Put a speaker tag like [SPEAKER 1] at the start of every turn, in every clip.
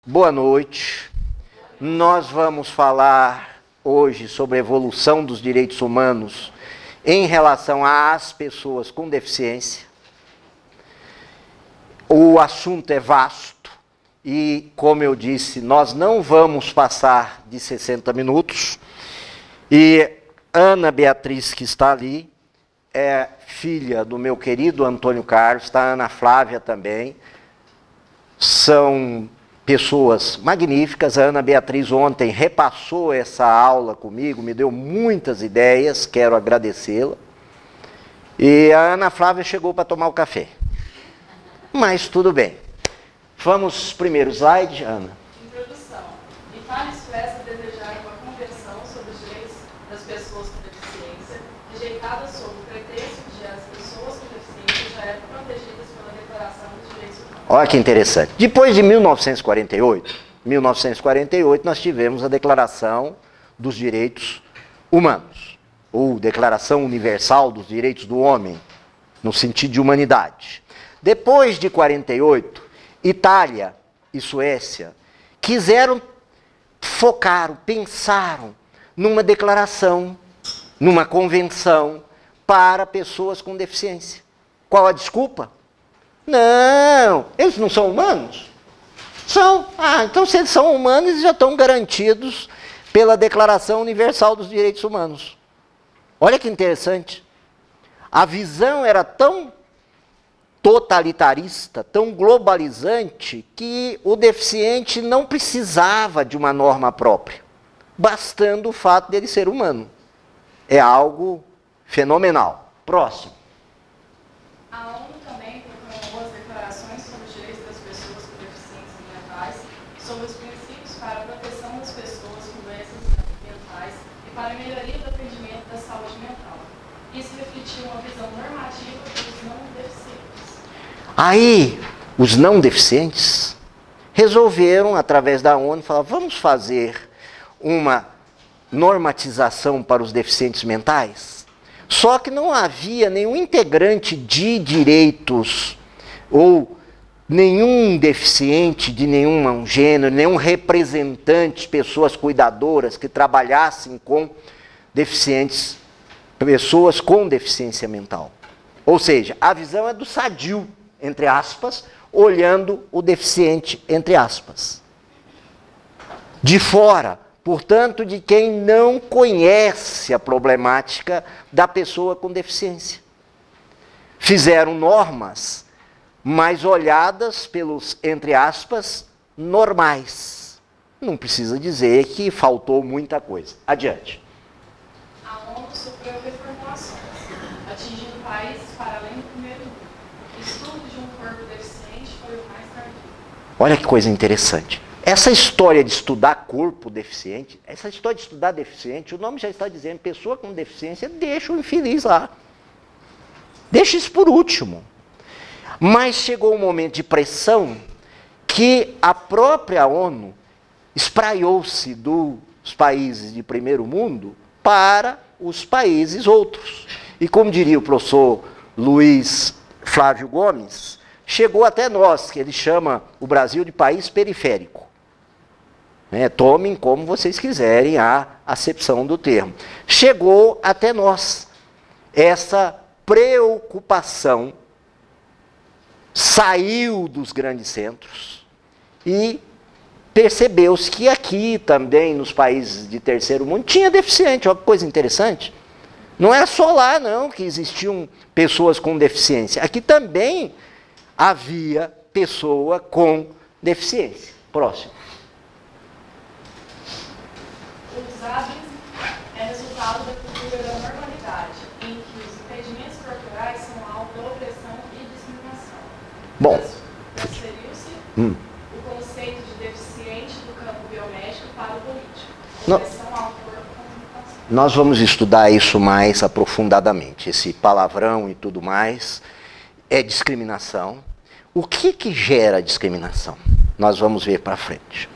[SPEAKER 1] Boa noite. Nós vamos falar hoje sobre a evolução dos direitos humanos em relação às pessoas com deficiência. O assunto é vasto e, como eu disse, nós não vamos passar de 60 minutos. E Ana Beatriz, que está ali, é filha do meu querido Antônio Carlos, está a Ana Flávia também. São pessoas magníficas. A Ana Beatriz ontem repassou essa aula comigo, me deu muitas ideias, quero agradecê-la. E a Ana Flávia chegou para tomar o café. Mas tudo bem. Vamos, primeiro slide, Ana.
[SPEAKER 2] Introdução. Itália e Suécia desejaram uma convenção sobre os direitos das pessoas com deficiência, rejeitada sob o pretexto de as pessoas com deficiência já eram protegidas pela Declaração dos Direitos Humanos.
[SPEAKER 1] Olha que interessante. Depois de 1948, nós tivemos a Declaração dos Direitos Humanos, ou Declaração Universal dos Direitos do Homem, no sentido de humanidade. Depois de 48, Itália e Suécia quiseram, pensaram numa declaração, numa convenção para pessoas com deficiência. Qual a desculpa? Não, eles não são humanos? São. Então se eles são humanos, eles já estão garantidos pela Declaração Universal dos Direitos Humanos. Olha que interessante. A visão era tão totalitarista, tão globalizante, que o deficiente não precisava de uma norma própria, bastando o fato dele ser humano. É algo fenomenal. Próximo.
[SPEAKER 2] A ONU também proclamou as declarações sobre os direitos das pessoas com deficiências mentais, sobre os princípios para a proteção das pessoas com doenças mentais e para a melhoria do atendimento da saúde mental. Isso refletiu uma visão normativa dos não deficientes.
[SPEAKER 1] Aí, os não deficientes resolveram, através da ONU, falar: vamos fazer uma normatização para os deficientes mentais? Só que não havia nenhum integrante de direitos ou nenhum deficiente de nenhum gênero, nenhum representante, pessoas cuidadoras que trabalhassem com deficientes, pessoas com deficiência mental. Ou seja, a visão é do sadio, entre aspas, olhando o deficiente, entre aspas. De fora, portanto, de quem não conhece a problemática da pessoa com deficiência. Fizeram normas, mas olhadas pelos, entre aspas, normais. Não precisa dizer que faltou muita coisa. Adiante.
[SPEAKER 2] A ONU sofreu reformulações, atingindo países para além do primeiro mundo. O estudo de um corpo deficiente foi o mais tardio.
[SPEAKER 1] Olha que coisa interessante. Essa história de estudar corpo deficiente, essa história de estudar deficiente, o nome já está dizendo, pessoa com deficiência, deixa o infeliz lá. Deixa isso por último. Mas chegou um momento de pressão que a própria ONU espraiou-se dos países de primeiro mundo para os países outros. E como diria o professor Luiz Flávio Gomes, chegou até nós, que ele chama o Brasil de país periférico. Tomem como vocês quiserem a acepção do termo. Chegou até nós essa preocupação, saiu dos grandes centros e percebeu-se que aqui também, nos países de terceiro mundo, tinha deficiente. Olha que coisa interessante. Não era só lá, não, que existiam pessoas com deficiência. Aqui também havia pessoa com deficiência. Próximo.
[SPEAKER 2] O desastre é resultado da cultura da normalidade, em que os impedimentos corporais são alvo da opressão e discriminação.
[SPEAKER 1] Bom.
[SPEAKER 2] Transferiu-se o conceito de deficiente do campo biomédico para o político. Opressão ao corpo com limitação.
[SPEAKER 1] Nós vamos estudar isso mais aprofundadamente. Esse palavrão e tudo mais é discriminação. O que gera discriminação? Nós vamos ver para frente.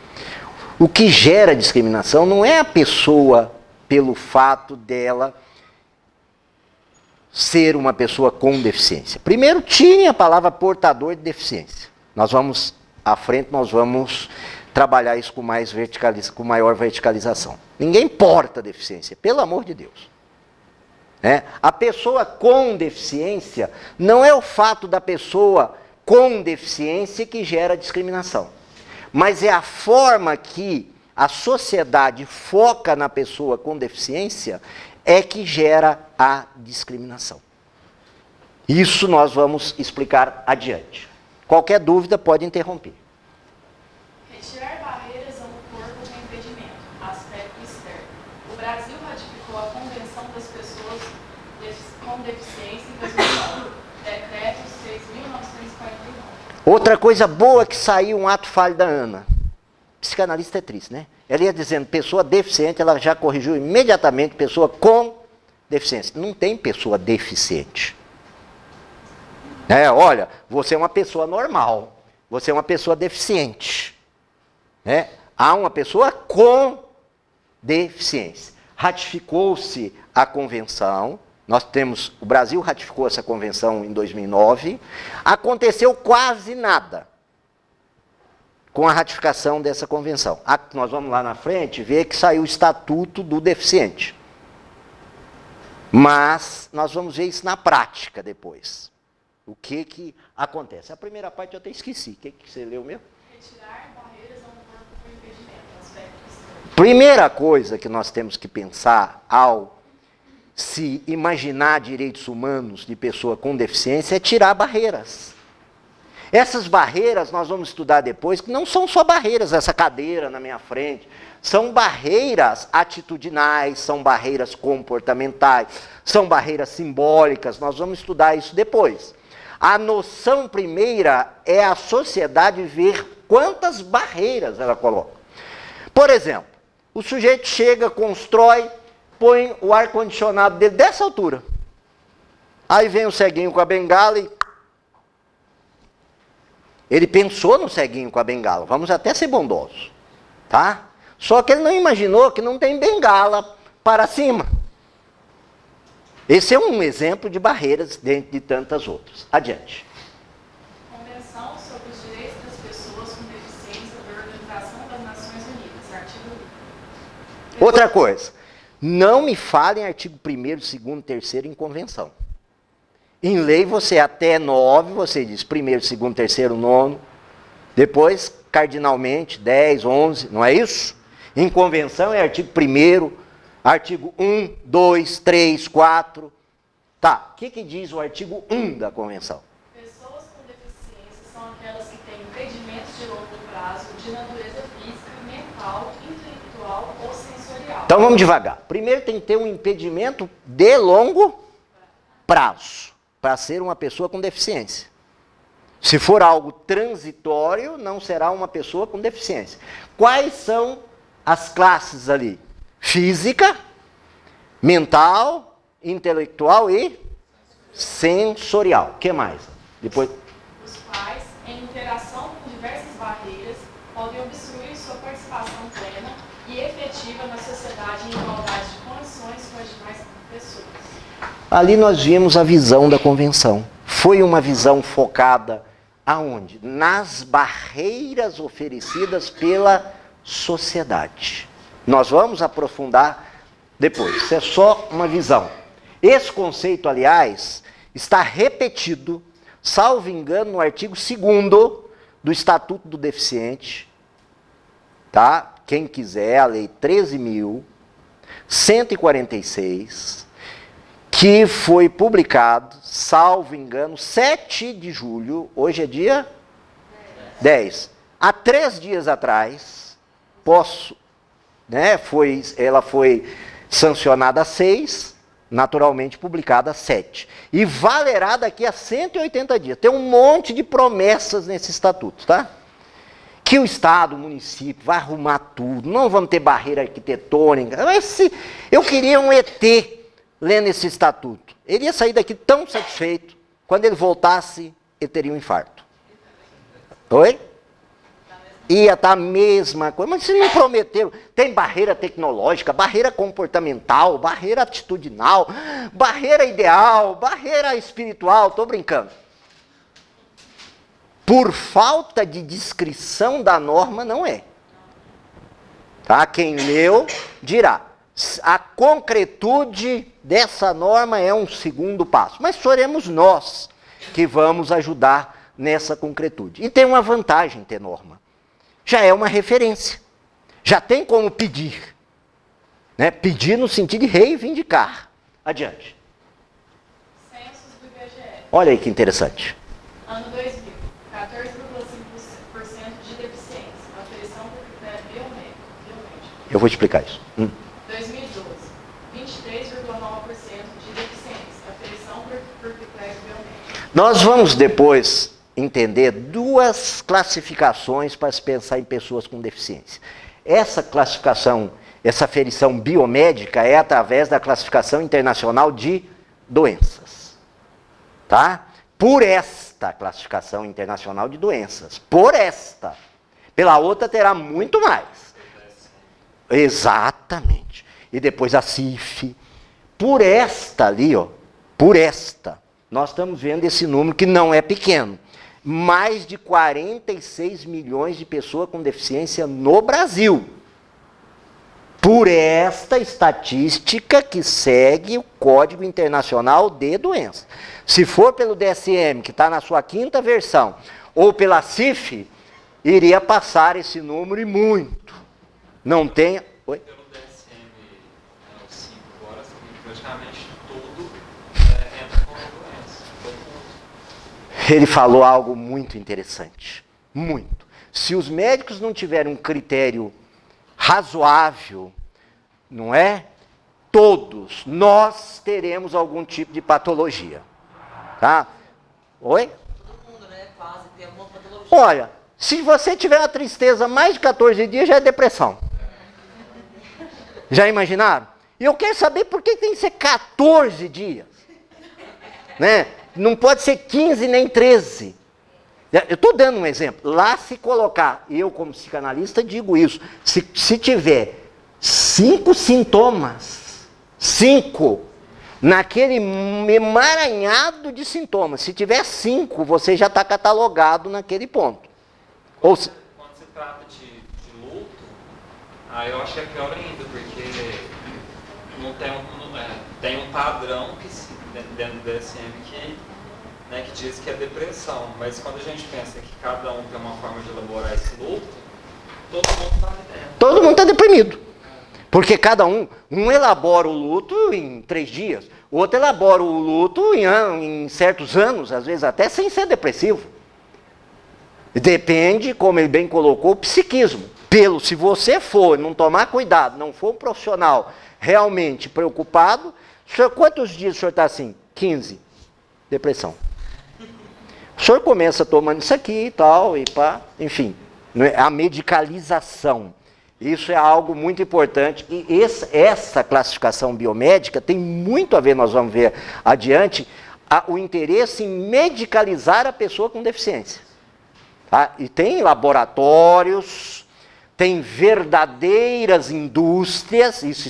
[SPEAKER 1] O que gera discriminação não é a pessoa pelo fato dela ser uma pessoa com deficiência. Primeiro, tire a palavra portador de deficiência. Nós vamos, à frente, nós vamos trabalhar isso com maior verticalização. Ninguém porta deficiência, pelo amor de Deus. A pessoa com deficiência, não é o fato da pessoa com deficiência que gera discriminação, mas é a forma que a sociedade foca na pessoa com deficiência é que gera a discriminação. Isso nós vamos explicar adiante. Qualquer dúvida pode interromper.
[SPEAKER 2] Retirar barreiras ao corpo com impedimento, aspecto externo. O Brasil ratificou a Convenção das Pessoas com Deficiência em 2009, Decreto 6.949.
[SPEAKER 1] Outra coisa boa que saiu um ato falho da Ana. Psicanalista é triste, né? Ela ia dizendo pessoa deficiente, ela já corrigiu imediatamente pessoa com deficiência. Não tem pessoa deficiente. Olha, você é uma pessoa normal, você é uma pessoa deficiente. Há uma pessoa com deficiência. Ratificou-se a convenção, o Brasil ratificou essa convenção em 2009, aconteceu quase nada com a ratificação dessa convenção. Nós vamos lá na frente ver que saiu o Estatuto do Deficiente. Mas nós vamos ver isso na prática depois. O que acontece? A primeira parte eu até esqueci. O que você leu mesmo?
[SPEAKER 2] Retirar barreiras ao corpo com impedimento, aspecto externo.
[SPEAKER 1] Primeira coisa que nós temos que pensar ao se imaginar direitos humanos de pessoa com deficiência é tirar barreiras. Essas barreiras nós vamos estudar depois, que não são só barreiras, essa cadeira na minha frente, são barreiras atitudinais, são barreiras comportamentais, são barreiras simbólicas, nós vamos estudar isso depois. A noção primeira é a sociedade ver quantas barreiras ela coloca. Por exemplo, o sujeito chega, constrói, põe o ar-condicionado dele dessa altura. Aí vem o ceguinho com a bengala e... Ele pensou no ceguinho com a bengala, vamos até ser bondosos, tá? Só que ele não imaginou que não tem bengala para cima. Esse é um exemplo de barreiras dentro de tantas outras. Adiante.
[SPEAKER 2] Convenção sobre os Direitos das Pessoas com Deficiência da Organização das Nações Unidas, artigo 1.
[SPEAKER 1] Outra coisa, não me fale em artigo 1º, 2º, 3º em convenção. Em lei, você até 9, você diz 1º, 2º, 3º, 9. Depois, cardinalmente, 10, 11, não é isso? Em convenção é artigo 1º, artigo 1, 2, 3, 4. Tá, o que diz o artigo 1 da convenção?
[SPEAKER 2] Pessoas com deficiência são aquelas que têm impedimentos de longo prazo, de natureza física, mental, intelectual ou sensorial.
[SPEAKER 1] Então vamos devagar. Primeiro tem que ter um impedimento de longo prazo para ser uma pessoa com deficiência. Se for algo transitório, não será uma pessoa com deficiência. Quais são as classes ali? Física, mental, intelectual e sensorial. O que mais? Depois...
[SPEAKER 2] Os quais, em interação com diversas barreiras, podem obstruir sua participação plena e efetiva na sociedade em igualdade de condições com as demais pessoas.
[SPEAKER 1] Ali nós vimos a visão da convenção. Foi uma visão focada aonde? Nas barreiras oferecidas pela sociedade. Nós vamos aprofundar depois. Isso é só uma visão. Esse conceito, aliás, está repetido, salvo engano, no artigo 2º do Estatuto do Deficiente. Tá? Quem quiser, a Lei 13.146, que foi publicado, salvo engano, 7 de julho, hoje é dia 10. Há 3 dias atrás, ela foi sancionada a 6, naturalmente publicada a 7. E valerá daqui a 180 dias. Tem um monte de promessas nesse estatuto, tá? Que o Estado, o município, vai arrumar tudo, não vamos ter barreira arquitetônica. Eu queria um ET lendo esse estatuto. Ele ia sair daqui tão satisfeito, quando ele voltasse, ele teria um infarto. Oi? Ia estar a mesma coisa, mas vocês não prometeram. Tem barreira tecnológica, barreira comportamental, barreira atitudinal, barreira ideal, barreira espiritual, estou brincando. Por falta de descrição da norma, não é. Tá? Quem leu dirá. A concretude dessa norma é um segundo passo, mas seremos nós que vamos ajudar nessa concretude. E tem uma vantagem ter norma. Já é uma referência. Já tem como pedir. Né? Pedir no sentido de reivindicar. Adiante.
[SPEAKER 2] Censos do IBGE.
[SPEAKER 1] Olha aí que interessante.
[SPEAKER 2] Ano 2000, 14,5% de deficientes. Aferição por critério biomédico.
[SPEAKER 1] Eu vou te explicar isso.
[SPEAKER 2] 2012, 23,9% de deficientes. Aferição por critério biomédico.
[SPEAKER 1] Nós vamos depois entender duas classificações para se pensar em pessoas com deficiência. Essa classificação, essa aferição biomédica é através da classificação internacional de doenças. Tá? Por esta classificação internacional de doenças. Por esta. Pela outra terá muito mais. Exatamente. E depois a CIF. Por esta ali, ó. Por esta. Nós estamos vendo esse número que não é pequeno. Mais de 46 milhões de pessoas com deficiência no Brasil. Por esta estatística que segue o Código Internacional de Doenças. Se for pelo DSM, que está na sua 5ª versão, ou pela CIF, iria passar esse número e muito. Não tem... Oi?
[SPEAKER 3] Pelo DSM, o 5 agora, praticamente tudo entra com a doença. Todo mundo.
[SPEAKER 1] Ele falou algo muito interessante. Muito. Se os médicos não tiverem um critério razoável, não é? Todos nós teremos algum tipo de patologia. Tá? Oi?
[SPEAKER 4] Todo mundo, né? Quase tem alguma patologia.
[SPEAKER 1] Olha, se você tiver uma tristeza mais de 14 dias, já é depressão. Já imaginaram? E eu quero saber por que tem que ser 14 dias. Né? Não pode ser 15 nem 13. Eu estou dando um exemplo. Lá se colocar, eu como psicanalista digo isso, se tiver 5 sintomas, 5, naquele emaranhado de sintomas, se tiver 5, você já está catalogado naquele ponto. Ou se...
[SPEAKER 3] Quando se trata de luto, aí eu acho que é pior ainda, porque não tem um padrão que dentro do DSM que diz que é depressão, mas quando a gente pensa que cada um tem uma forma de elaborar esse luto, todo mundo está ali dentro.
[SPEAKER 1] Todo mundo está deprimido. Porque cada um elabora o luto em 3 dias, o outro elabora o luto em certos anos, às vezes até sem ser depressivo. Depende, como ele bem colocou, o psiquismo. Se você for, não tomar cuidado, não for um profissional realmente preocupado, quantos dias o senhor está assim? 15. Depressão. O senhor começa tomando isso aqui e tal, e pá, enfim, a medicalização. Isso é algo muito importante. E essa classificação biomédica tem muito a ver, nós vamos ver adiante, o interesse em medicalizar a pessoa com deficiência. Tá? E tem laboratórios, tem verdadeiras indústrias, isso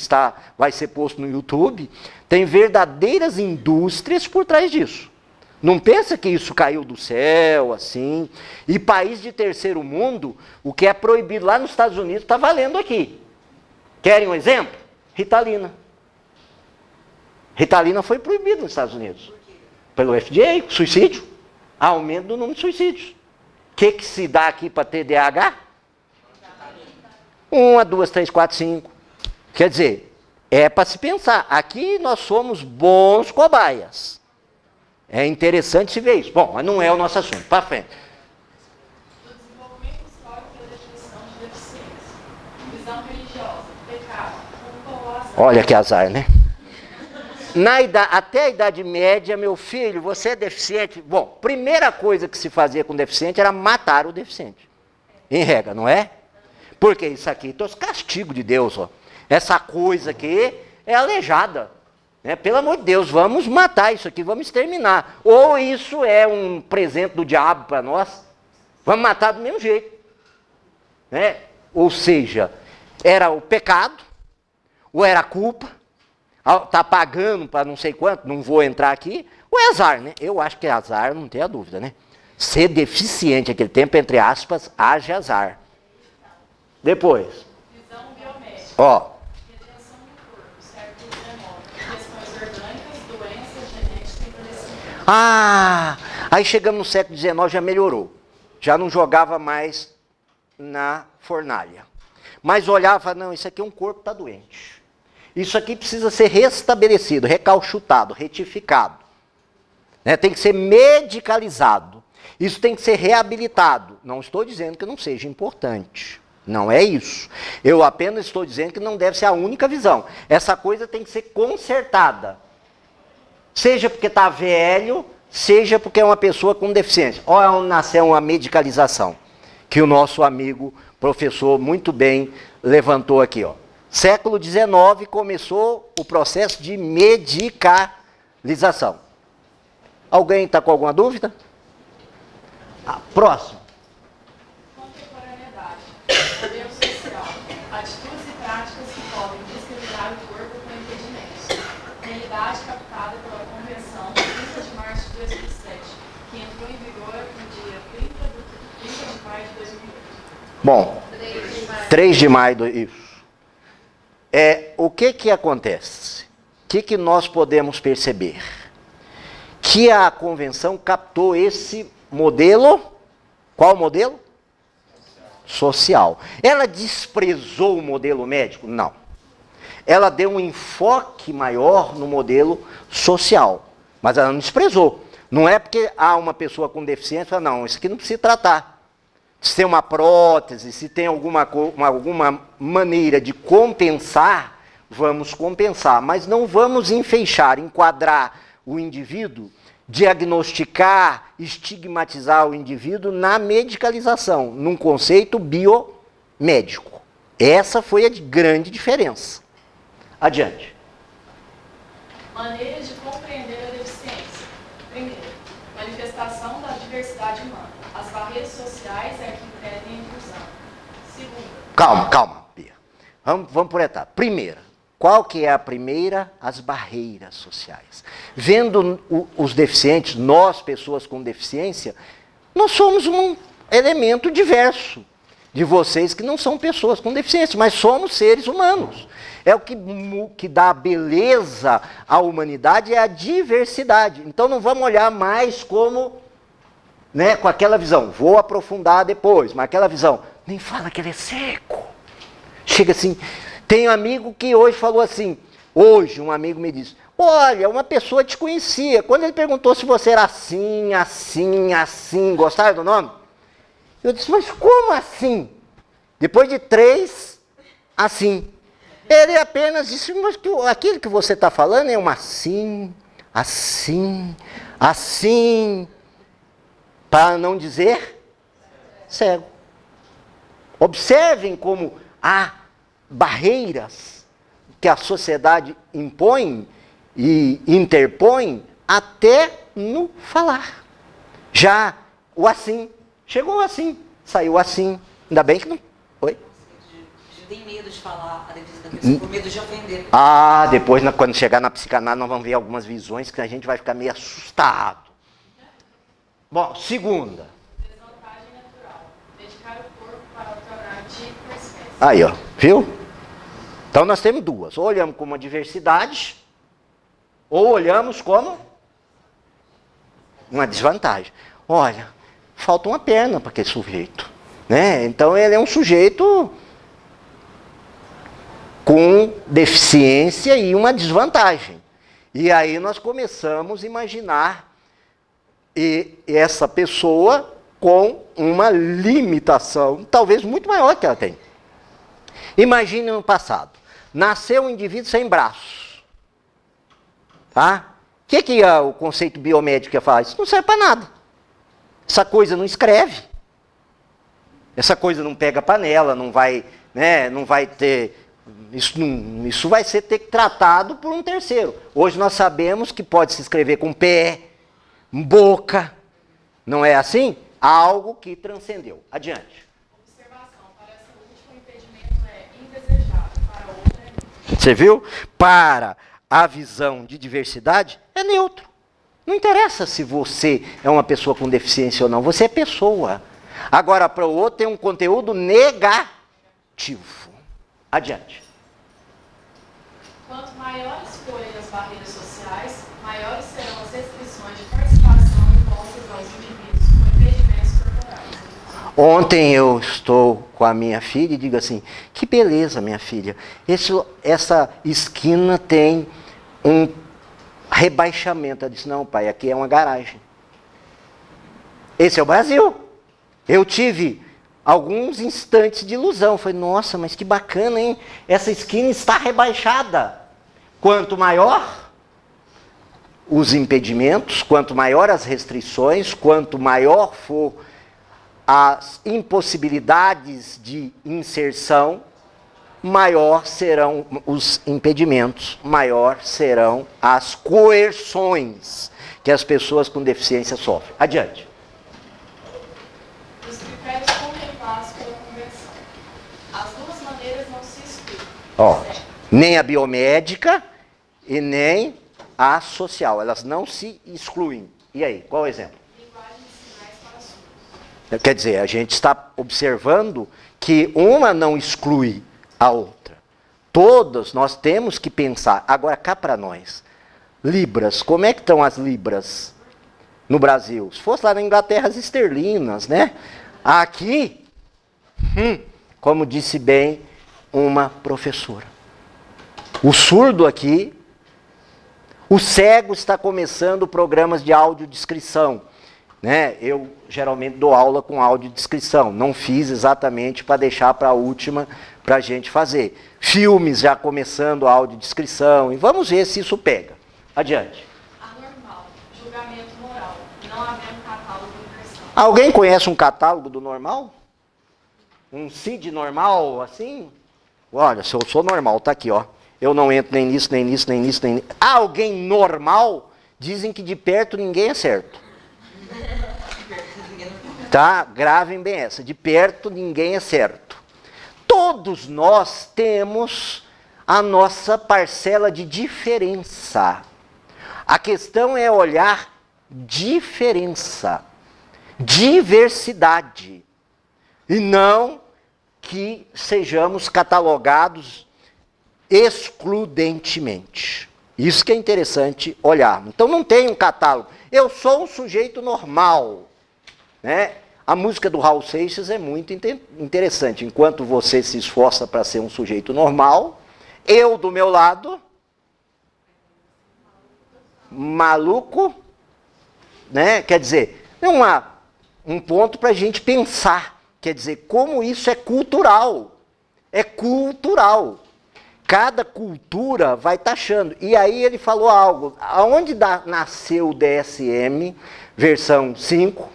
[SPEAKER 1] vai ser posto no YouTube, tem verdadeiras indústrias por trás disso. Não pensa que isso caiu do céu, assim. E país de terceiro mundo, o que é proibido lá nos Estados Unidos está valendo aqui. Querem um exemplo? Ritalina. Ritalina foi proibida nos Estados Unidos. Pelo FDA, suicídio. Aumento do número de suicídios. O que se dá aqui para TDAH? 1, 2, 3, 4, 5. Quer dizer, é para se pensar. Aqui nós somos bons cobaias. É interessante se ver isso. Bom, mas não é o nosso assunto. Para frente.
[SPEAKER 2] Do desenvolvimento histórico da definição de deficiência. Visão religiosa, pecado, culpa ou azar.
[SPEAKER 1] Olha que azar, né? Até a Idade Média, meu filho, você é deficiente? Bom, primeira coisa que se fazia com deficiente era matar o deficiente. Em regra, não é? Porque isso aqui, então, os castigos de Deus, ó. Essa coisa aqui é aleijada. Né? Pelo amor de Deus, vamos matar isso aqui, vamos exterminar. Ou isso é um presente do diabo para nós, vamos matar do mesmo jeito. Né? Ou seja, era o pecado, ou era a culpa, está pagando para não sei quanto, não vou entrar aqui, ou é azar, né? Eu acho que é azar, não tenho a dúvida, né? Ser deficiente naquele tempo, entre aspas, haja azar. Depois.
[SPEAKER 2] Visão biomédica.
[SPEAKER 1] Ó.
[SPEAKER 2] Retenção do corpo, século XIX. Questões orgânicas, doenças, genética e envelhecimento.
[SPEAKER 1] Ah, aí chegamos no século XIX, já melhorou. Já não jogava mais na fornalha. Mas olhava, não, isso aqui é um corpo que está doente. Isso aqui precisa ser restabelecido, recalchutado, retificado. Né? Tem que ser medicalizado. Isso tem que ser reabilitado. Não estou dizendo que não seja importante. Não é isso. Eu apenas estou dizendo que não deve ser a única visão. Essa coisa tem que ser consertada. Seja porque está velho, seja porque é uma pessoa com deficiência. Olha onde nasceu a medicalização, que o nosso amigo professor muito bem levantou aqui. Ó. Século XIX começou o processo de medicalização. Alguém está com alguma dúvida? Próximo.
[SPEAKER 2] Contemporaneidade. Modelo social. Atitudes e práticas que podem discriminar o corpo com impedimentos. Realidade captada pela Convenção 30 de março de 2007, que entrou em vigor no dia 30 de maio de 2008.
[SPEAKER 1] Bom, 3 de maio, isso. O que acontece? O que nós podemos perceber? Que a convenção captou esse modelo, qual modelo? Social. Ela desprezou o modelo médico? Não. Ela deu um enfoque maior no modelo social, mas ela não desprezou. Não é porque há uma pessoa com deficiência, não, isso aqui não precisa tratar. Se tem uma prótese, se tem alguma maneira de compensar, vamos compensar, mas não vamos enfeixar, enquadrar o indivíduo, diagnosticar, estigmatizar o indivíduo na medicalização, num conceito biomédico. Essa foi a grande diferença. Adiante.
[SPEAKER 2] Maneiras de compreender a deficiência. Primeiro, manifestação da diversidade humana. As barreiras sociais é que impedem a inclusão. Segunda.
[SPEAKER 1] Calma, Pia. Vamos por etapa. Primeira. Qual que é a primeira? As barreiras sociais. Vendo os deficientes, nós, pessoas com deficiência, nós somos um elemento diverso de vocês que não são pessoas com deficiência, mas somos seres humanos. É o que dá beleza à humanidade, é a diversidade. Então não vamos olhar mais como, né, com aquela visão. Vou aprofundar depois, mas aquela visão, nem fala que ele é seco. Chega assim... Tem um amigo que hoje falou assim, um amigo me disse, olha, uma pessoa te conhecia, quando ele perguntou se você era assim, gostaram do nome? Eu disse, mas como assim? Depois de 3, assim. Ele apenas disse, mas aquilo que você está falando é uma assim, para não dizer cego. Observem como há barreiras que a sociedade impõe e interpõe até no falar. Já o assim, chegou assim, saiu assim, ainda bem que não... Oi?
[SPEAKER 4] Tem medo de falar a defesa da pessoa, por medo de ofender.
[SPEAKER 1] Depois, quando chegar na psicanálise, nós vamos ver algumas visões que a gente vai ficar meio assustado. Bom, segunda.
[SPEAKER 2] Desvantagem natural. Dedicar o corpo para tornar típico a espécie.
[SPEAKER 1] Aí, ó, viu? Então nós temos duas. Ou olhamos como uma diversidade, ou olhamos como uma desvantagem. Olha, falta uma perna para aquele sujeito. Né? Então ele é um sujeito com deficiência e uma desvantagem. E aí nós começamos a imaginar essa pessoa com uma limitação, talvez muito maior que ela tem. Imagine no passado. Nasceu um indivíduo sem braços. Tá? O que o conceito biomédico ia falar? Isso não serve para nada. Essa coisa não escreve. Essa coisa não pega panela, não vai, né, não vai ter... Isso vai ser ter tratado por um terceiro. Hoje nós sabemos que pode se escrever com pé, boca. Não é assim? Algo que transcendeu. Adiante. Você viu? Para a visão de diversidade, é neutro. Não interessa se você é uma pessoa com deficiência ou não, você é pessoa. Agora, para o outro, tem um conteúdo negativo. Adiante.
[SPEAKER 2] Quanto maiores forem as barreiras sociais, maiores serão as restrições de participação impostas aos indivíduos com impedimentos corporais.
[SPEAKER 1] Ontem eu estou com a minha filha e digo assim, que beleza, minha filha, essa esquina tem um rebaixamento. Ela disse, não, pai, aqui é uma garagem. Esse é o Brasil. Eu tive alguns instantes de ilusão. Falei, nossa, mas que bacana, hein? Essa esquina está rebaixada. Quanto maior os impedimentos, quanto maior as restrições, quanto maior for as impossibilidades de inserção, maior serão os impedimentos, maior serão as coerções que as pessoas com deficiência sofrem. Adiante.
[SPEAKER 2] Os critérios contemplados pela Convenção. As duas maneiras não se excluem.
[SPEAKER 1] Ó, nem a biomédica e nem a social. Elas não se excluem. E aí, qual é o exemplo?
[SPEAKER 2] Linguagem de sinais para surdos.
[SPEAKER 1] Quer dizer, a gente está observando que uma não exclui a outra. Todas nós temos que pensar. Agora, cá para nós. Libras, como é que estão as libras no Brasil? Se fosse lá na Inglaterra, as esterlinas, né? Aqui, como disse bem uma professora. O surdo aqui, o cego está começando programas de audiodescrição. Né? Eu geralmente dou aula com audiodescrição. Não fiz exatamente para deixar para a última para a gente fazer. Filmes já começando a audiodescrição. E vamos ver se isso pega. Adiante.
[SPEAKER 2] Anormal. Julgamento moral. Não havendo catálogo universal.
[SPEAKER 1] Alguém conhece um catálogo do normal? Um CID normal, assim? Olha, se eu sou normal, tá aqui, ó. Eu não entro nem nisso, nem nisso, nem nisso, nem nisso. Alguém normal, dizem que de perto ninguém é certo. Tá? Gravem bem essa. De perto ninguém é certo. Todos nós temos a nossa parcela de diferença. A questão é olhar diferença, diversidade. E não que sejamos catalogados excludentemente. Isso que é interessante olhar. Então não tem um catálogo. Eu sou um sujeito normal. Né? A música do Raul Seixas é muito interessante. Enquanto você se esforça para ser um sujeito normal, eu do meu lado, maluco, né? Quer dizer, é um ponto para a gente pensar. Quer dizer, como isso é cultural. É cultural. Cada cultura vai taxando. E aí ele falou algo. Aonde nasceu o DSM, versão 5?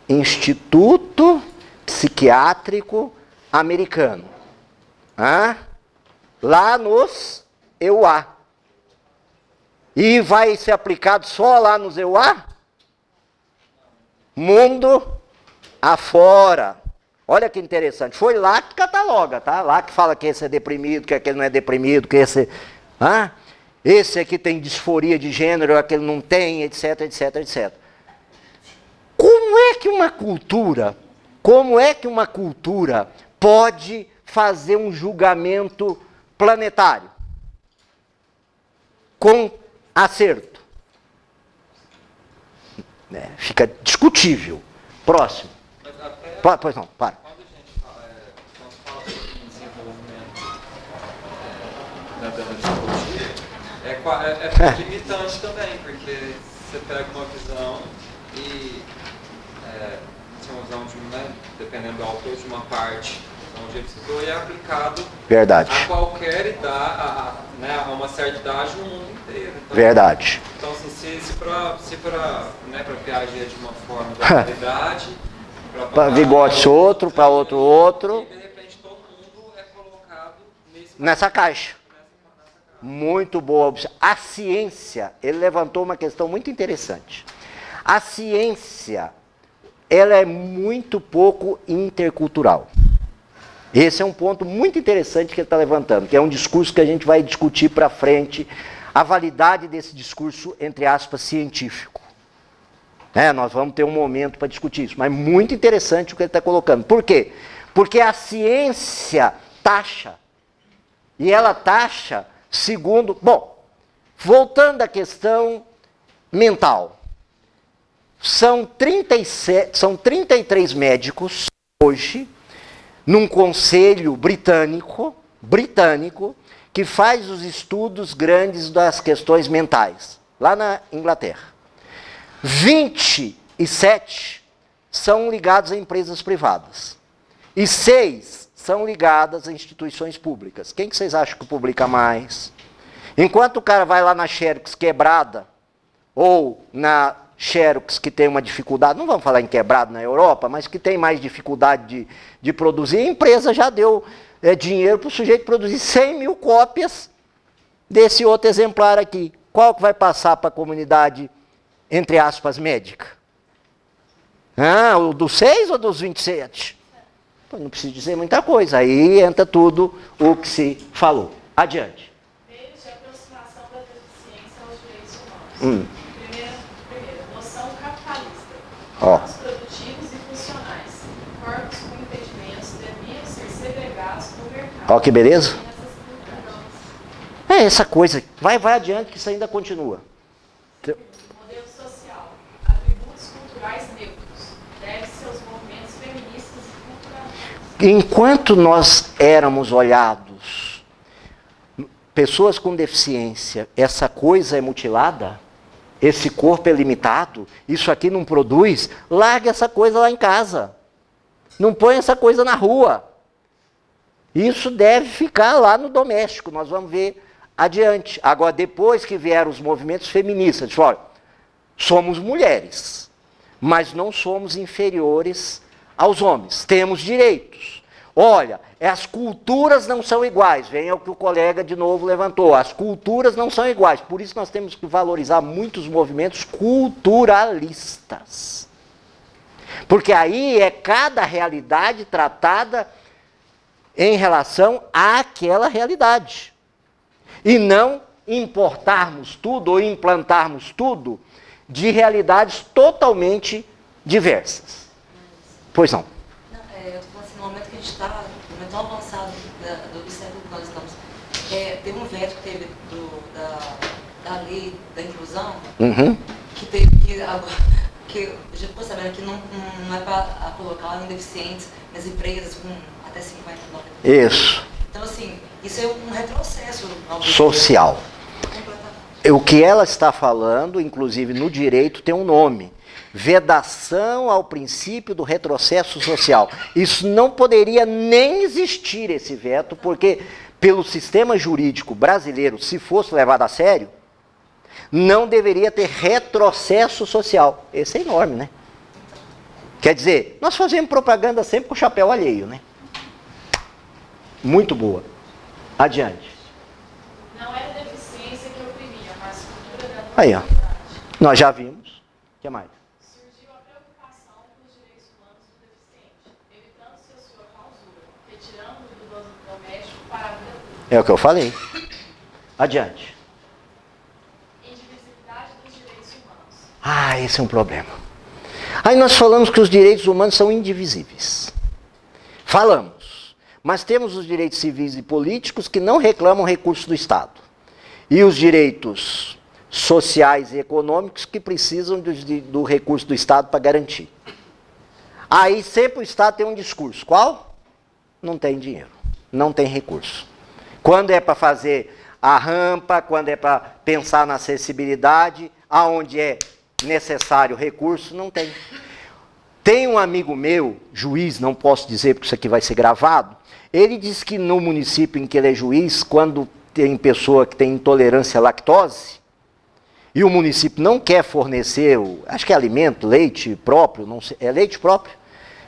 [SPEAKER 1] Instituto Psiquiátrico Americano. Lá nos EUA. E vai ser aplicado só lá nos EUA? Mundo afora. Olha que interessante. Foi lá que cataloga, tá? Lá que fala que esse é deprimido, que aquele não é deprimido, que esse... esse aqui tem disforia de gênero, aquele não tem, etc, etc, etc. Como é que uma cultura pode fazer um julgamento planetário? Com acerto. Fica discutível. Próximo. Pois não, para.
[SPEAKER 3] Quando a gente fala, em desenvolvimento da psicologia, é limitante também, porque você pega uma visão e uma visão de dependendo do autor, de uma parte onde ele estudou e é aplicado
[SPEAKER 1] Verdade.
[SPEAKER 3] a qualquer idade, a uma certa idade no mundo inteiro. Então,
[SPEAKER 1] Verdade.
[SPEAKER 3] Então, assim, se para Piaget de uma forma da realidade,
[SPEAKER 1] para Vygotsky outro, para outro.
[SPEAKER 3] E de repente todo mundo é colocado
[SPEAKER 1] nessa caixa. Muito boa. A ciência, ele levantou uma questão muito interessante. A ciência, ela é muito pouco intercultural. Esse é um ponto muito interessante que ele está levantando, que é um discurso que a gente vai discutir para frente, a validade desse discurso, entre aspas, científico. Nós vamos ter um momento para discutir isso, mas muito interessante o que ele está colocando. Por quê? Porque a ciência taxa, e ela taxa Segundo, bom, voltando à questão mental. São 33 médicos hoje, num conselho britânico, que faz os estudos grandes das questões mentais, lá na Inglaterra. 27 são ligados a empresas privadas. E 6 são ligadas a instituições públicas. Quem que vocês acham que publica mais? Enquanto o cara vai lá na Xerox quebrada, ou na Xerox que tem uma dificuldade, não vamos falar em quebrado na Europa, mas que tem mais dificuldade de produzir, a empresa já deu dinheiro para o sujeito produzir 100 mil cópias desse outro exemplar aqui. Qual que vai passar para a comunidade, entre aspas, médica? O dos 6 ou dos 27? Não preciso dizer muita coisa, aí entra tudo o que se falou. Adiante.
[SPEAKER 2] Meios de aproximação da deficiência aos direitos humanos. Primeiro, noção capitalista. Corpos produtivos e funcionais. Corpos com impedimentos deviam ser segregados no mercado.
[SPEAKER 1] Olha que beleza. Essa coisa. Vai adiante que isso ainda continua.
[SPEAKER 2] Modelo social. Atributos culturais neutros. Deve-se aos movimentos feministas e culturais.
[SPEAKER 1] Enquanto nós éramos olhados, pessoas com deficiência, essa coisa é mutilada, esse corpo é limitado, isso aqui não produz, largue essa coisa lá em casa. Não põe essa coisa na rua. Isso deve ficar lá no doméstico, nós vamos ver adiante. Agora, depois que vieram os movimentos feministas, olha, somos mulheres, mas não somos inferiores aos homens, temos direitos. Olha, as culturas não são iguais, vem o que o colega de novo levantou, as culturas não são iguais, por isso nós temos que valorizar muitos movimentos culturalistas. Porque aí é cada realidade tratada em relação àquela realidade. E não importarmos tudo ou implantarmos tudo de realidades totalmente diversas. Pois não.
[SPEAKER 4] Eu estou falando assim, no momento que a gente está, no momento tão avançado do século que nós estamos, teve um veto que teve da lei da inclusão, que teve que já ficou sabendo que não é para colocar deficientes nas empresas com até 59.
[SPEAKER 1] Isso.
[SPEAKER 4] Então, assim, isso é um retrocesso
[SPEAKER 1] social. O que ela está falando, inclusive no direito, tem um nome. Vedação ao princípio do retrocesso social. Isso não poderia nem existir, esse veto, porque pelo sistema jurídico brasileiro, se fosse levado a sério, não deveria ter retrocesso social. Esse é enorme, né? Quer dizer, nós fazemos propaganda sempre com o chapéu alheio, né? Muito boa. Adiante.
[SPEAKER 2] Não era deficiência que oprimia, mas cultura da
[SPEAKER 1] Aí, ó. Nós já vimos. O que mais?
[SPEAKER 2] Surgiu a preocupação com os direitos humanos do deficiente, evitando-se a sua clausura, retirando-o do doméstico para a vida pública.
[SPEAKER 1] É o que eu falei. Adiante.
[SPEAKER 2] Indivisibilidade dos direitos humanos.
[SPEAKER 1] Esse é um problema. Aí nós falamos que os direitos humanos são indivisíveis. Falamos. Mas temos os direitos civis e políticos que não reclamam recursos do Estado. E os direitos sociais e econômicos que precisam do recurso do Estado para garantir. Aí sempre o Estado tem um discurso. Qual? Não tem dinheiro. Não tem recurso. Quando é para fazer a rampa, quando é para pensar na acessibilidade, aonde é necessário recurso, não tem. Tem um amigo meu, juiz, não posso dizer porque isso aqui vai ser gravado, ele diz que no município em que ele é juiz, quando tem pessoa que tem intolerância à lactose, e o município não quer fornecer, acho que é alimento, leite próprio, não sei, é leite próprio?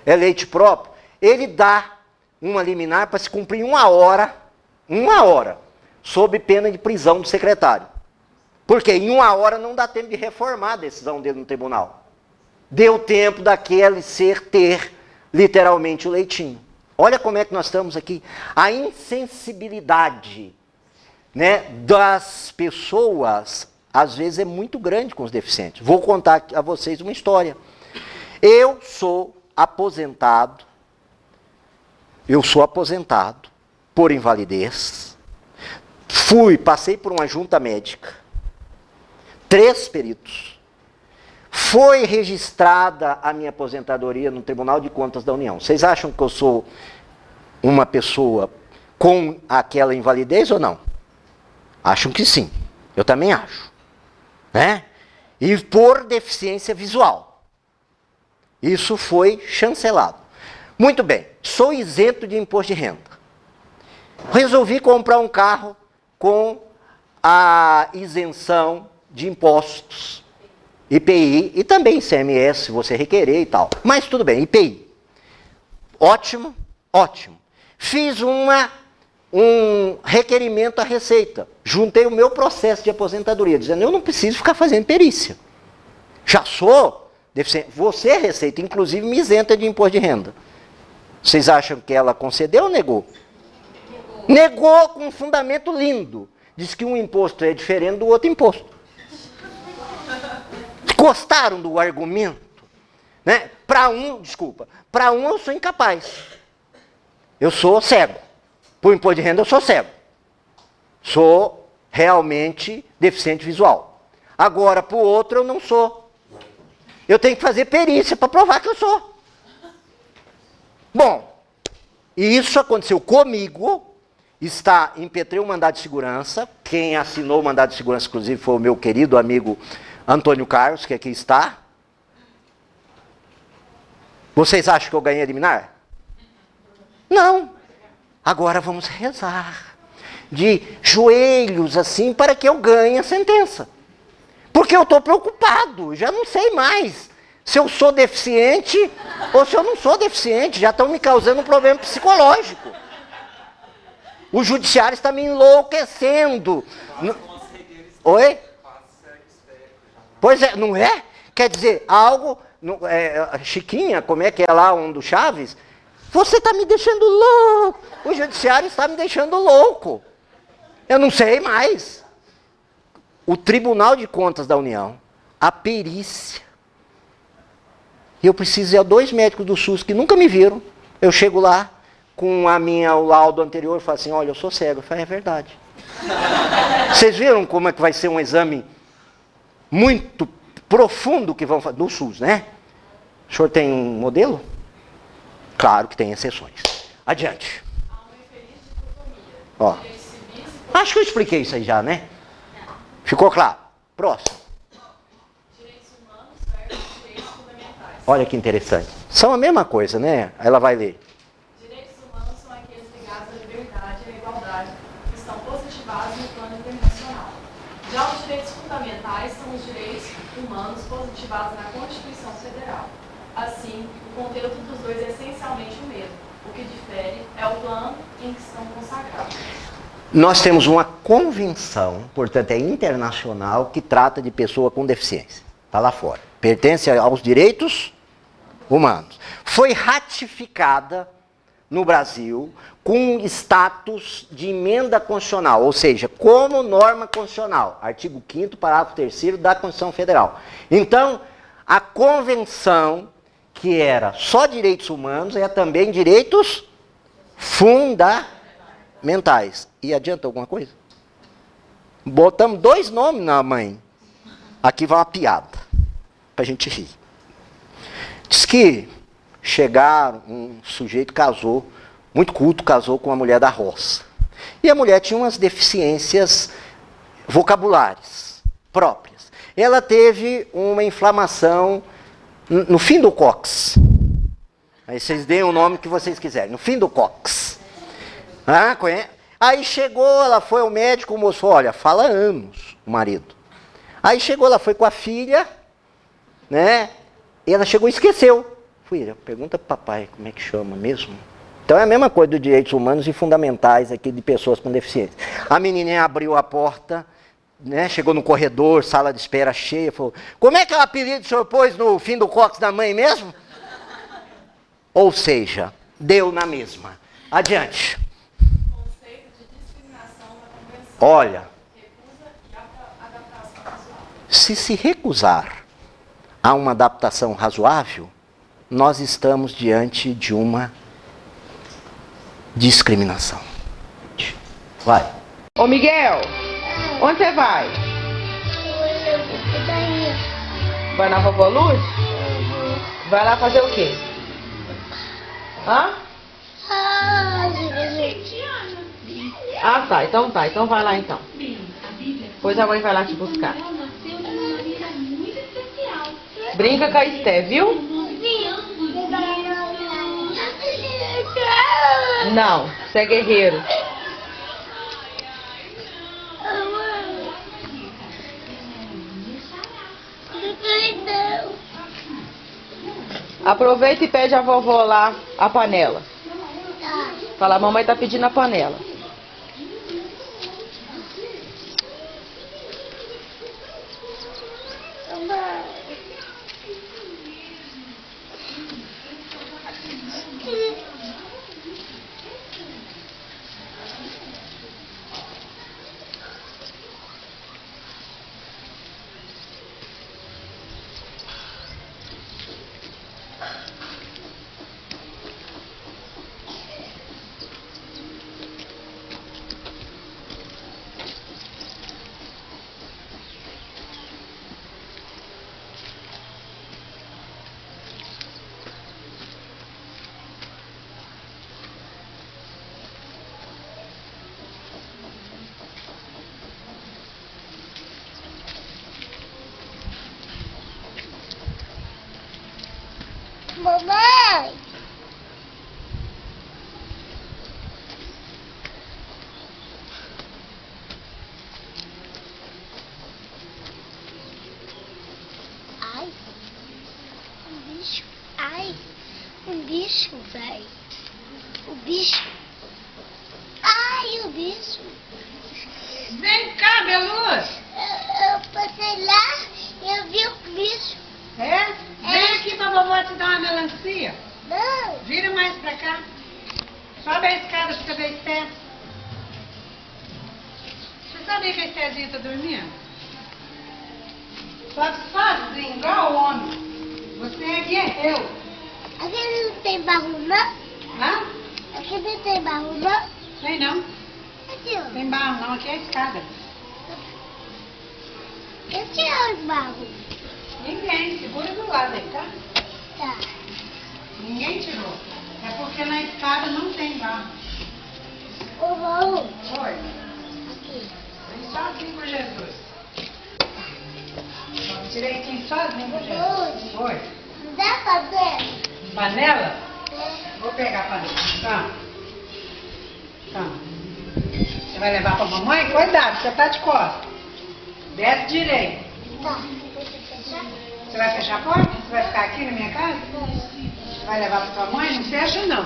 [SPEAKER 1] É leite próprio. Ele dá uma liminar para se cumprir uma hora, sob pena de prisão do secretário. Porque em uma hora não dá tempo de reformar a decisão dele no tribunal. Deu tempo daquele ser ter, literalmente, o leitinho. Olha como é que nós estamos aqui. A insensibilidade, né, das pessoas, às vezes, é muito grande com os deficientes. Vou contar a vocês uma história. Eu sou aposentado por invalidez. Passei por uma junta médica, 3 peritos. Foi registrada a minha aposentadoria no Tribunal de Contas da União. Vocês acham que eu sou uma pessoa com aquela invalidez ou não? Acham que sim. Eu também acho. Né? E por deficiência visual. Isso foi chancelado. Muito bem, sou isento de imposto de renda. Resolvi comprar um carro com a isenção de impostos, IPI e também ICMS, se você requerer e tal. Mas tudo bem, IPI. Ótimo, ótimo. Fiz um requerimento à Receita. Juntei o meu processo de aposentadoria, dizendo, eu não preciso ficar fazendo perícia. Já sou deficiente. Você, Receita, inclusive, me isenta de imposto de renda. Vocês acham que ela concedeu ou negou? Negou com um fundamento lindo. Diz que um imposto é diferente do outro imposto. Gostaram do argumento? Né? Para um eu sou incapaz. Eu sou cego. Por imposto de renda eu sou cego. Sou realmente deficiente visual. Agora, para o outro eu não sou. Eu tenho que fazer perícia para provar que eu sou. Bom, e isso aconteceu comigo. Impetrei um mandado de segurança. Quem assinou o mandado de segurança, inclusive, foi o meu querido amigo Antônio Carlos, que aqui está. Vocês acham que eu ganhei a liminar? Não. Agora vamos rezar. De joelhos, assim, para que eu ganhe a sentença. Porque eu estou preocupado, já não sei mais se eu sou deficiente ou se eu não sou deficiente. Já estão me causando um problema psicológico. O judiciário está me enlouquecendo. Oi? Pois é, não é? Quer dizer, algo... Chiquinha, como é que é lá um do Chaves? Você está me deixando louco. O judiciário está me deixando louco. Eu não sei mais. O Tribunal de Contas da União, a perícia. E eu preciso ir a 2 médicos do SUS que nunca me viram. Eu chego lá com o laudo anterior e falo assim, olha, eu sou cego. Eu falo, é verdade. Vocês viram como é que vai ser um exame muito profundo que vão fazer do SUS, né? O senhor tem um modelo? Claro que tem exceções. Adiante.
[SPEAKER 2] Há uma infeliz dicotomia.
[SPEAKER 1] Ó.
[SPEAKER 2] Direitos civis
[SPEAKER 1] Acho que eu expliquei isso aí já, né? Ficou claro? Próximo.
[SPEAKER 2] direitos humanos versus direitos fundamentais.
[SPEAKER 1] Olha que interessante. São a mesma coisa, né? Ela vai ler.
[SPEAKER 2] Direitos humanos são aqueles ligados à liberdade e à igualdade, que estão positivados no plano internacional. Já os direitos fundamentais são os direitos humanos positivados na Constituição Federal. Assim, o conteúdo dos dois é essencialmente o mesmo. O que difere é o plano em que estão consagrados.
[SPEAKER 1] Nós temos uma convenção, portanto é internacional, que trata de pessoa com deficiência. Está lá fora. Pertence aos direitos humanos. Foi ratificada no Brasil com status de emenda constitucional, ou seja, como norma constitucional. Artigo 5º, parágrafo 3º da Constituição Federal. Então, a convenção, que era só direitos humanos, é também direitos fundamentais. E adianta alguma coisa? Botamos 2 nomes na mãe. Aqui vai uma piada, pra gente rir. Diz que chegaram, um sujeito casou, muito culto, casou com uma mulher da roça. E a mulher tinha umas deficiências vocabulares próprias. Ela teve uma inflamação no fim do cóccix. Aí vocês deem o nome que vocês quiserem, no fim do cóccix. Ah, conhece? Aí chegou, ela foi ao médico, o moço falou, olha, fala anos o marido. Aí chegou, ela foi com a filha, né? E ela chegou e esqueceu. Filha, pergunta pro papai como é que chama mesmo. Então é a mesma coisa dos direitos humanos e fundamentais aqui de pessoas com deficiência. A menininha abriu a porta, né? Chegou no corredor, sala de espera cheia, falou, como é que é o apelido que o senhor pôs no fim do cóccix da mãe mesmo? Ou seja, deu na mesma. Adiante.
[SPEAKER 2] Conceito de discriminação da Convenção.
[SPEAKER 1] Olha,
[SPEAKER 2] Recusa e adaptação razoável.
[SPEAKER 1] se recusar a uma adaptação razoável, nós estamos diante de uma discriminação. Vai.
[SPEAKER 5] Ô Miguel, onde você vai? Vai na vovó Luz? Vai lá fazer o quê? Hã? Ah, tá. Então tá. Então vai lá então. Depois a mãe vai lá te buscar. Brinca com a Esté, viu? Não, você é guerreiro. Aproveita e pede a vovó lá a panela. Fala, a mamãe tá pedindo a panela.
[SPEAKER 6] Mamãe! Ai, um bicho. Ai, um bicho, velho. O bicho. Ai, o bicho.
[SPEAKER 7] Vem cá, Beluz.
[SPEAKER 6] Eu passei lá e eu vi o bicho.
[SPEAKER 7] É? Vem aqui pra vovó te dar uma melancia.
[SPEAKER 6] Não,
[SPEAKER 7] Vira mais pra cá. Sobe a escada pra você ver a Esté. Você sabia que a Estézinha tá dormindo? Só sozinho, igual o homem. Você é guerreiro.
[SPEAKER 6] aqui não tem barro não?
[SPEAKER 7] Hã?
[SPEAKER 6] Aqui não tem barro não?
[SPEAKER 7] Sei não.
[SPEAKER 6] Aqui, ó.
[SPEAKER 7] Tem barro não, aqui é a escada.
[SPEAKER 6] Eu tiro os barros.
[SPEAKER 7] Ninguém, segura do lado aí, tá?
[SPEAKER 6] Tá.
[SPEAKER 7] Ninguém tirou. É porque na escada não tem barro.
[SPEAKER 6] O barro.
[SPEAKER 7] Oi.
[SPEAKER 6] Aqui.
[SPEAKER 7] Vem sozinho com Jesus. Sobe direitinho sozinho com Jesus.
[SPEAKER 6] Hoje.
[SPEAKER 7] Oi.
[SPEAKER 6] Não dá pra ver?
[SPEAKER 7] Panela?
[SPEAKER 6] É.
[SPEAKER 7] Vou pegar a panela. Tá. Tá. Você vai levar pra mamãe? Cuidado, você tá de costas. Desce direito.
[SPEAKER 6] Tá. Deixa eu fechar.
[SPEAKER 7] Você vai fechar a porta? Você vai ficar aqui na minha casa? Você vai levar pra tua mãe? Não fecha não.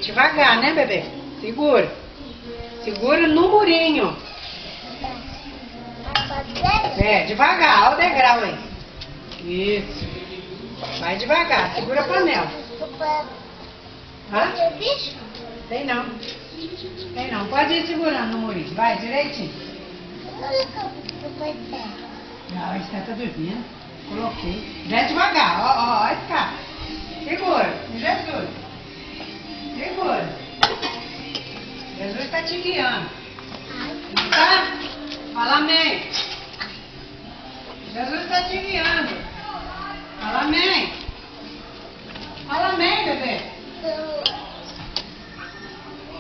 [SPEAKER 7] Devagar, né, bebê? Segura. Segura no murinho.
[SPEAKER 6] Tá. Pode ver?
[SPEAKER 7] É, devagar. Olha o degrau aí. Isso. Vai devagar. Segura a panela. Hã?
[SPEAKER 6] Tem bicho?
[SPEAKER 7] Tem não. Tem não. Pode ir segurando no murinho. Vai, direitinho.
[SPEAKER 6] Não pode ser.
[SPEAKER 7] Não, a Esté tá dormindo. Coloquei. Desce devagar. Ó, a escada. Segura. Jesus. Segura. Jesus está te guiando. Tá? Fala amém. Jesus está te guiando. Fala amém. Fala amém, bebê.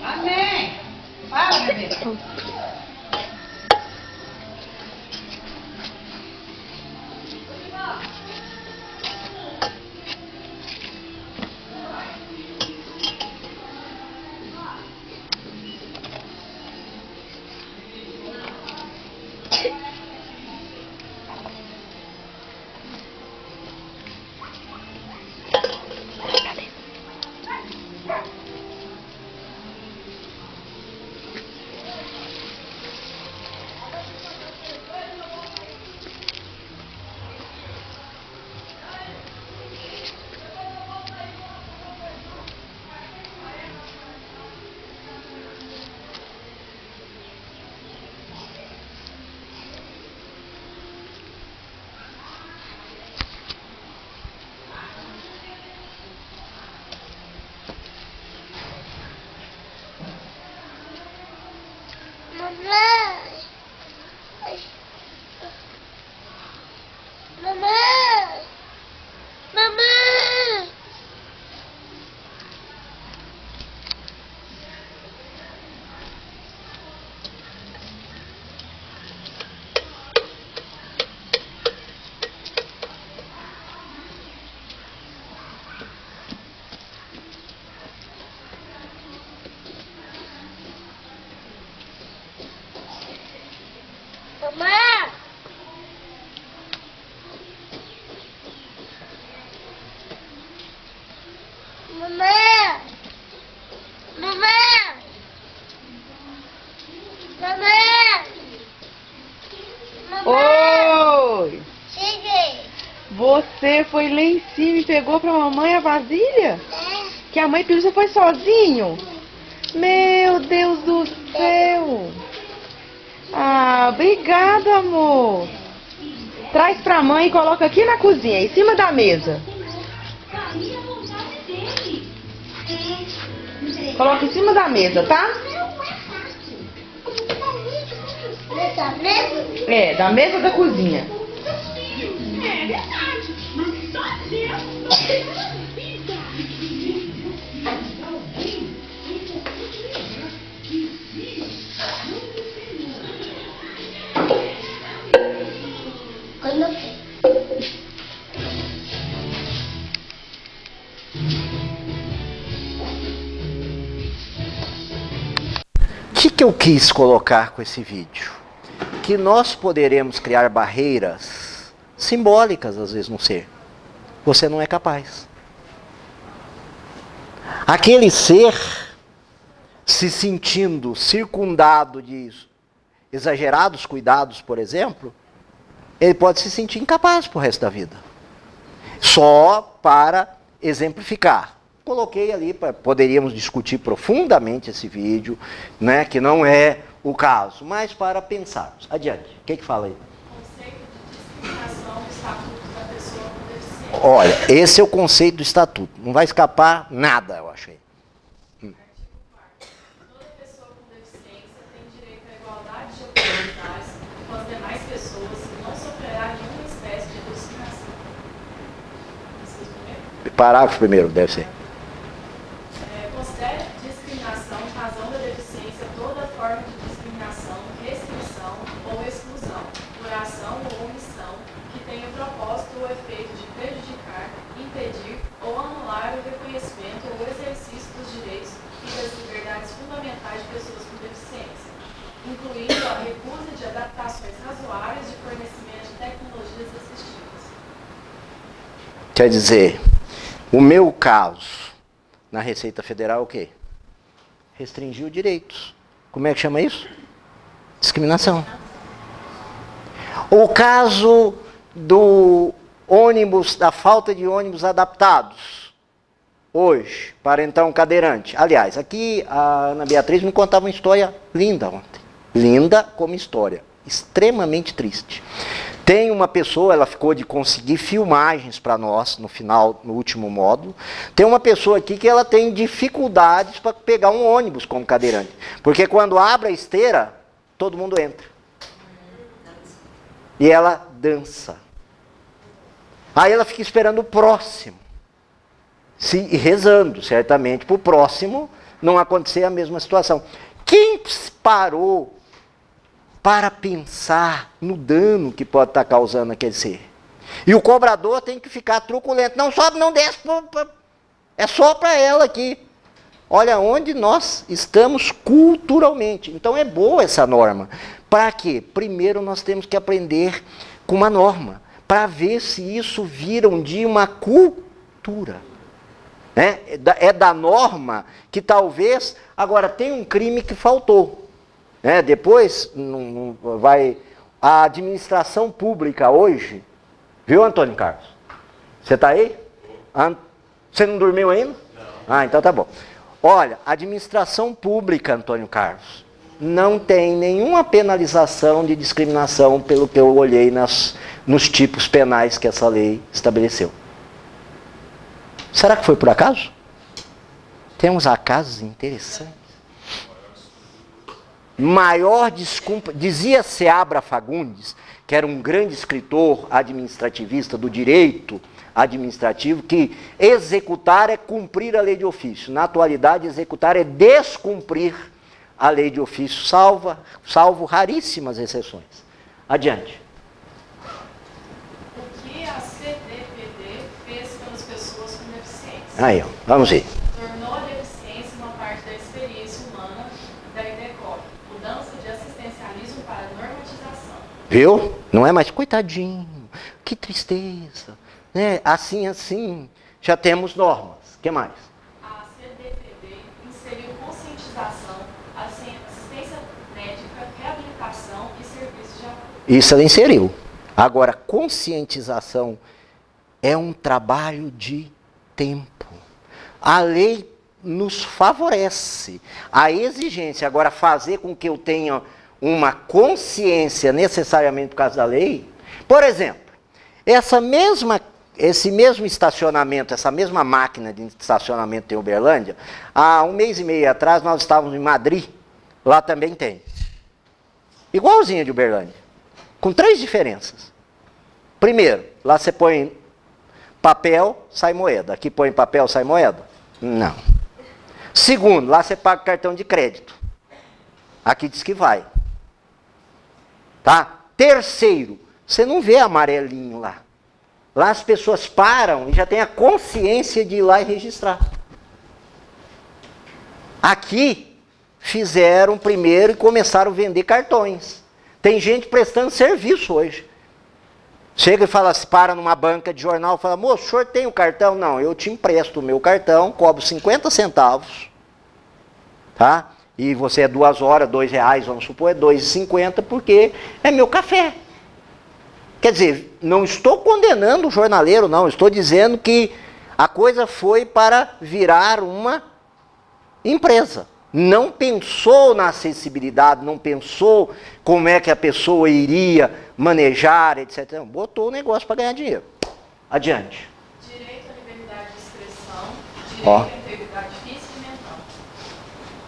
[SPEAKER 7] Amém. Fala, bebê.
[SPEAKER 5] Você foi lá em cima e pegou pra mamãe a vasilha?
[SPEAKER 6] É.
[SPEAKER 5] Que a mãe pediu, você foi sozinho? Meu Deus do céu! Ah, obrigado, amor. Traz pra mãe e coloca aqui na cozinha, em cima da mesa. Coloca em cima da mesa, tá?
[SPEAKER 6] Nessa mesa?
[SPEAKER 5] É, da mesa da cozinha.
[SPEAKER 6] É verdade. Mas só Deus. Quando eu fiz.
[SPEAKER 1] O que eu quis colocar com esse vídeo? Que nós poderemos criar barreiras simbólicas, às vezes, no ser. Você não é capaz. Aquele ser se sentindo circundado de exagerados cuidados, por exemplo, ele pode se sentir incapaz pro resto da vida. Só para exemplificar. Coloquei ali, poderíamos discutir profundamente esse vídeo, né, que não é o caso, mas para pensarmos. Adiante, o que fala aí?
[SPEAKER 2] Conceito de discriminação do estatuto da pessoa com deficiência.
[SPEAKER 1] Olha, esse é o conceito do estatuto. Não vai escapar nada, eu acho aí.
[SPEAKER 2] Artigo 4º. Toda pessoa com deficiência tem direito à igualdade de oportunidades com as demais pessoas e não sofrerá nenhuma espécie de discriminação. Inciso primeiro.
[SPEAKER 1] Parágrafo primeiro, deve ser.
[SPEAKER 2] Considere discriminação em razão da deficiência toda forma de discriminação, restrição ou exclusão, por ação ou omissão, que tenha o propósito ou efeito de prejudicar, impedir ou anular o reconhecimento ou exercício dos direitos e das liberdades fundamentais de pessoas com deficiência, incluindo a recusa de adaptações razoáveis de fornecimento de tecnologias assistivas.
[SPEAKER 1] Quer dizer, o meu caso na Receita Federal é o quê? Restringiu direitos. Como é que chama isso? Discriminação. O caso do ônibus, da falta de ônibus adaptados, hoje, para entrar um cadeirante. Aliás, aqui a Ana Beatriz me contava uma história linda ontem. Linda como história. Extremamente triste. Tem uma pessoa, ela ficou de conseguir filmagens para nós no final, no último módulo. Tem uma pessoa aqui que ela tem dificuldades para pegar um ônibus como cadeirante. Porque quando abre a esteira, todo mundo entra. E ela dança. Aí ela fica esperando o próximo. E rezando, certamente, para o próximo não acontecer a mesma situação. Quem parou para pensar no dano que pode estar causando aquele ser? E o cobrador tem que ficar truculento. Não sobe, não desce. É só para ela aqui. Olha onde nós estamos culturalmente. Então é boa essa norma. Para quê? Primeiro nós temos que aprender com uma norma. Para ver se isso vira um dia uma cultura. É da norma que talvez... Agora, tem um crime que faltou. Depois, a administração pública hoje, viu, Antônio Carlos? Você está aí? Você não dormiu ainda? Não. Então tá bom. Olha, a administração pública, Antônio Carlos, não tem nenhuma penalização de discriminação, pelo que eu olhei nos tipos penais que essa lei estabeleceu. Será que foi por acaso? Tem uns acasos interessantes. Maior desculpa, dizia Seabra Fagundes, que era um grande escritor administrativista do direito administrativo, que executar é cumprir a lei de ofício. Na atualidade, executar é descumprir a lei de ofício, salvo raríssimas exceções. Adiante.
[SPEAKER 2] O que a CDPD fez pelas pessoas com deficiência?
[SPEAKER 1] Aí, ó, vamos ver.
[SPEAKER 2] Tornou a deficiência uma parte da experiência humana da IDECOP. Mudança de assistencialismo para normatização.
[SPEAKER 1] Viu? Não é mais coitadinho, que tristeza. Assim, já temos normas. O que mais?
[SPEAKER 2] A CDPD inseriu conscientização, assistência médica, reabilitação e serviços de apoio.
[SPEAKER 1] Isso ela inseriu. Agora, conscientização é um trabalho de tempo. A lei nos favorece. A exigência, agora fazer com que eu tenha uma consciência necessariamente por causa da lei. Por exemplo, esse mesmo estacionamento, essa mesma máquina de estacionamento em Uberlândia, há 1 mês e meio atrás nós estávamos em Madrid, lá também tem. Igualzinha de Uberlândia, com 3 diferenças. Primeiro, lá você põe papel, sai moeda. Aqui põe papel, sai moeda? Não. Segundo, lá você paga cartão de crédito. Aqui diz que vai. Tá? Terceiro, você não vê amarelinho lá. Lá as pessoas param e já têm a consciência de ir lá e registrar. Aqui, fizeram primeiro e começaram a vender cartões. Tem gente prestando serviço hoje. Chega e fala, para numa banca de jornal, fala, moço, o senhor tem o cartão? Não, eu te empresto o meu cartão, cobro 50 centavos, tá? E você é 2 horas, R$2, vamos supor, é R$2,50, porque é meu café. Quer dizer, não estou condenando o jornaleiro, não, estou dizendo que a coisa foi para virar uma empresa. Não pensou na acessibilidade, não pensou como é que a pessoa iria manejar, etc. Botou o negócio para ganhar dinheiro. Adiante.
[SPEAKER 2] Direito à liberdade de expressão, direito
[SPEAKER 1] Ó.
[SPEAKER 2] à integridade física e mental.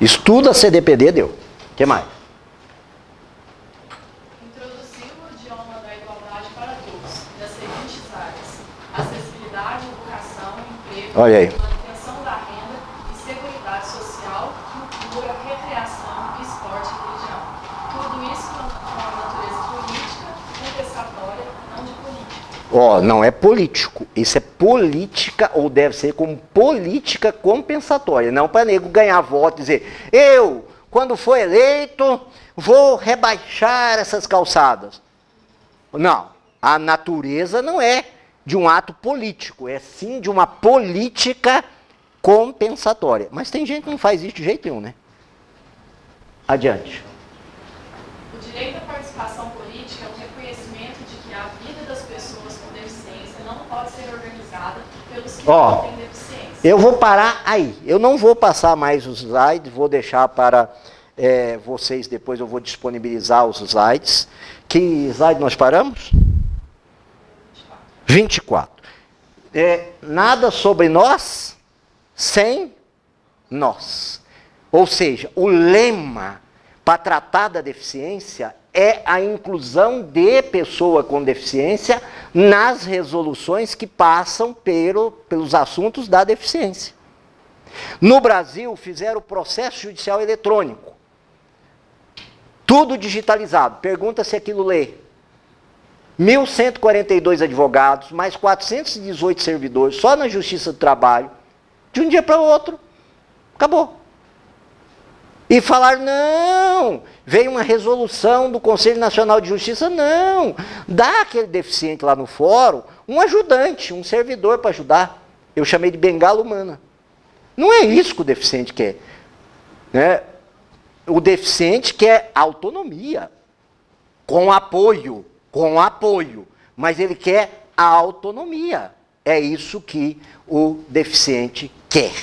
[SPEAKER 1] Estuda a CDPD, deu. O que mais?
[SPEAKER 2] Introduziu o idioma da igualdade para todos, nas seguintes áreas: acessibilidade, educação, emprego,
[SPEAKER 1] Olha aí.
[SPEAKER 2] manutenção da renda e seguridade social, cultura, recreação, esporte e religião. Tudo isso com a natureza política, compensatória, não de política.
[SPEAKER 1] Ó, não é político. Isso é política, ou deve ser como política compensatória. Não para nego ganhar voto e dizer, eu, quando for eleito, vou rebaixar essas calçadas. Não, a natureza não é de um ato político, é sim de uma política compensatória. Mas tem gente que não faz isso de jeito nenhum, né? Adiante.
[SPEAKER 2] O direito à participação política é o reconhecimento de que a vida das pessoas com deficiência não pode ser organizada pelos que
[SPEAKER 1] Ó,
[SPEAKER 2] não têm deficiência.
[SPEAKER 1] Eu vou parar aí. Eu não vou passar mais os slides, vou deixar para vocês, depois eu vou disponibilizar os slides. Que slide nós paramos? 24. Nada sobre nós sem nós. Ou seja, o lema para tratar da deficiência é a inclusão de pessoa com deficiência nas resoluções que passam pelos assuntos da deficiência. No Brasil, fizeram o processo judicial eletrônico. Tudo digitalizado. Pergunta se aquilo lê. 1.142 advogados, mais 418 servidores, só na Justiça do Trabalho, de um dia para o outro. Acabou. E falaram, não, veio uma resolução do Conselho Nacional de Justiça, não, dá aquele deficiente lá no fórum um ajudante, um servidor para ajudar. Eu chamei de bengala humana. Não é isso que o deficiente quer. Né? O deficiente quer autonomia, com apoio, mas ele quer a autonomia. É isso que o deficiente quer.